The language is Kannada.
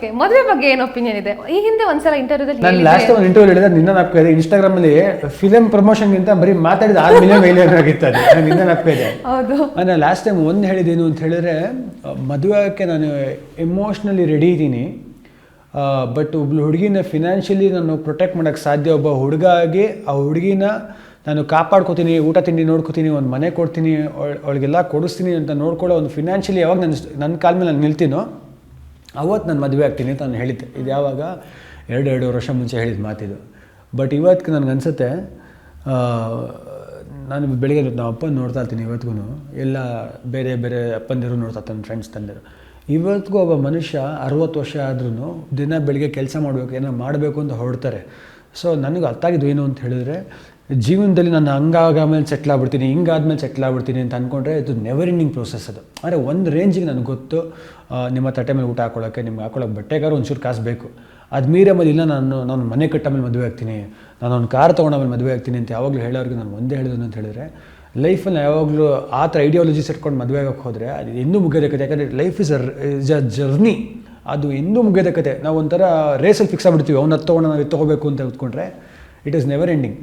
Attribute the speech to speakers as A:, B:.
A: ಓಕೆ, ಮದುವೆ ಬಗ್ಗೆ ಏನು ಒಪಿನಿಯನ್ ಇದೆ? ಈ ಹಿಂದೆ ಒಂದ್ಸಲ ಇಂಟರ್ವ್ಯೂದಲ್ಲಿ
B: ನಾನು ಲಾಸ್ಟ್ ಒಂದು ಇಂಟರ್ವ್ಯೂ ಹೇಳಿದ್ರೆ ನಿನ್ನ ನಾಪ್ಕ ಇದೆ, ಇನ್ಸ್ಟಾಗ್ರಾಮಲ್ಲಿ ಫಿಲಮ್ ಪ್ರಮೋಷನ್ಗಿಂತ ಬರೀ ಮಾತಾಡಿದ 6 ಮಿಲಿಯನ್ ಮೈಲಿಯನ್ ಆಗಿತ್ತು ಅದು. ನಾನು ನಿನ್ನ ನಾಪ್ಕ ಇದೆ.
A: ಹೌದು.
B: ನಾನು ಲಾಸ್ಟ್ ಟೈಮ್ ಒಂದು ಹೇಳಿದ್ದೇನು ಅಂತ ಹೇಳಿದ್ರೆ, ಮದುವೆ ಆಗೋಕ್ಕೆ ನಾನು ಎಮೋಷ್ನಲಿ ರೆಡಿ ಇದ್ದೀನಿ, ಬಟ್ ಒಬ್ಳು ಹುಡುಗಿನ ಫಿನಾನ್ಷಿಯಲಿ ನಾನು ಪ್ರೊಟೆಕ್ಟ್ ಮಾಡೋಕ್ಕೆ ಸಾಧ್ಯ. ಒಬ್ಬ ಹುಡುಗ ಆಗಿ ಆ ಹುಡುಗಿನ ನಾನು ಕಾಪಾಡ್ಕೋತೀನಿ, ಊಟ ತಿಂಡಿ ನೋಡ್ಕೋತೀನಿ, ಒಂದು ಮನೆ ಕೊಡ್ತೀನಿ, ಅವಳಿಗೆಲ್ಲ ಕೊಡಿಸ್ತೀನಿ ಅಂತ ನೋಡ್ಕೊಳ್ಳೋ ಒಂದು ಫಿನಾನ್ಷಿಯಲಿ ಯಾವಾಗ ನನ್ನ ಕಾಲ ಮೇಲೆ ನಾನು ನಿಲ್ತೀನೋ ಅವತ್ತು ನಾನು ಮದುವೆ ಆಗ್ತೀನಿ ಅಂತ ನಾನು ಹೇಳಿದ್ದೆ. ಇದು ಯಾವಾಗ 2 ವರ್ಷ ಮುಂಚೆ ಹೇಳಿದ ಮಾತಿದು. ಬಟ್ ಇವತ್ತಿಗೆ ನನಗನ್ಸುತ್ತೆ, ನಾನು ಬೆಳಿಗ್ಗೆ ನಮ್ಮ ಅಪ್ಪನ ನೋಡ್ತಾ ಇರ್ತೀನಿ ಇವತ್ತಿಗೂ, ಎಲ್ಲ ಬೇರೆ ಬೇರೆ ಅಪ್ಪಂದಿರು ನೋಡ್ತಾ ಇರ್ತಾನೆ, ಫ್ರೆಂಡ್ಸ್ ತಂದಿರು. ಇವತ್ತಿಗೂ ಒಬ್ಬ ಮನುಷ್ಯ 60 ವರ್ಷ ಆದ್ರೂ ದಿನ ಬೆಳಿಗ್ಗೆ ಕೆಲಸ ಮಾಡಬೇಕು, ಏನೋ ಮಾಡಬೇಕು ಅಂತ ಹೊರಡ್ತಾರೆ. ಸೊ ನನಗೆ ಅರ್ಥ ಆಗಿದ್ದು ಏನು ಅಂತ ಹೇಳಿದ್ರೆ, ಜೀವನದಲ್ಲಿ ನಾನು ಹಂಗಾದ್ಮೇಲೆ ಸೆಟ್ಲ್ ಆಗ್ಬಿಡ್ತೀನಿ, ಹಿಂಗಾದ್ಮೇಲೆ ಸೆಟ್ಲ್ ಆಗ್ಬಿಡ್ತೀನಿ ಅಂತ ಅಂದ್ಕೊಂಡ್ರೆ ಇದು ನೆವರ್ ಎಂಡಿಂಗ್ ಪ್ರೋಸೆಸ್ ಅದು. ಆದರೆ ಒಂದು ರೇಂಜಿಗೆ ನನಗೆ ಗೊತ್ತು, ನಿಮ್ಮ ತಟ್ಟೆ ಮೇಲೆ ಊಟ ಹಾಕೊಳ್ಳೋಕ್ಕೆ, ನಿಮ್ಗೆ ಹಾಕೊಳ್ಳೋಕೆ ಬಟ್ಟೆಗಾರು ಒಂಚೂರು ಕಾಸು ಬೇಕು. ಅದು ಮೀರೇ ಮೇಲೆ ಇಲ್ಲ, ನಾನು ಮನೆ ಕಟ್ಟ ಮೇಲೆ ಮದುವೆ ಆಗ್ತೀನಿ, ನಾನು ಒಂದು ಕಾರ್ ತೊಗೊಂಡಾಮೇಲೆ ಮದುವೆ ಆಗ್ತೀನಿ ಅಂತ ಯಾವಾಗಲೂ ಹೇಳೋರಿಗೆ ನಾನು ಒಂದೇ ಹೇಳಿದ್ರು ಅಂತ ಹೇಳಿದ್ರೆ, ಲೈಫಲ್ಲಿ ಯಾವಾಗಲೂ ಆ ಥರ ಐಡಿಯಾಲಜೀಸ್ ಇಟ್ಕೊಂಡು ಮದುವೆ ಆಗೋಕ್ಕೆ ಹೋದರೆ ಅದು ಎಂದೂ ಮುಗಿಯೋದ ಕತೆ. ಯಾಕಂದರೆ ಲೈಫ್ ಇಸ್ ಅ ಜರ್ನಿ, ಅದು ಎಂದೂ ಮುಗಿಯೋದ ಕತೆ. ನಾವು ಒಂಥರ ರೇಸಲ್ಲಿ ಫಿಕ್ಸ್ ಆಗಿಬಿಡ್ತೀವಿ, ಅವ್ನು ಅದು ತೊಗೊಂಡು ನಾವು ಇದು ತೊಗೋಬೇಕು ಅಂತ ಹೊತ್ಕೊಂಡ್ರೆ ಇಟ್ ಈಸ್ ನೆವರ್ ಎಂಡಿಂಗ್.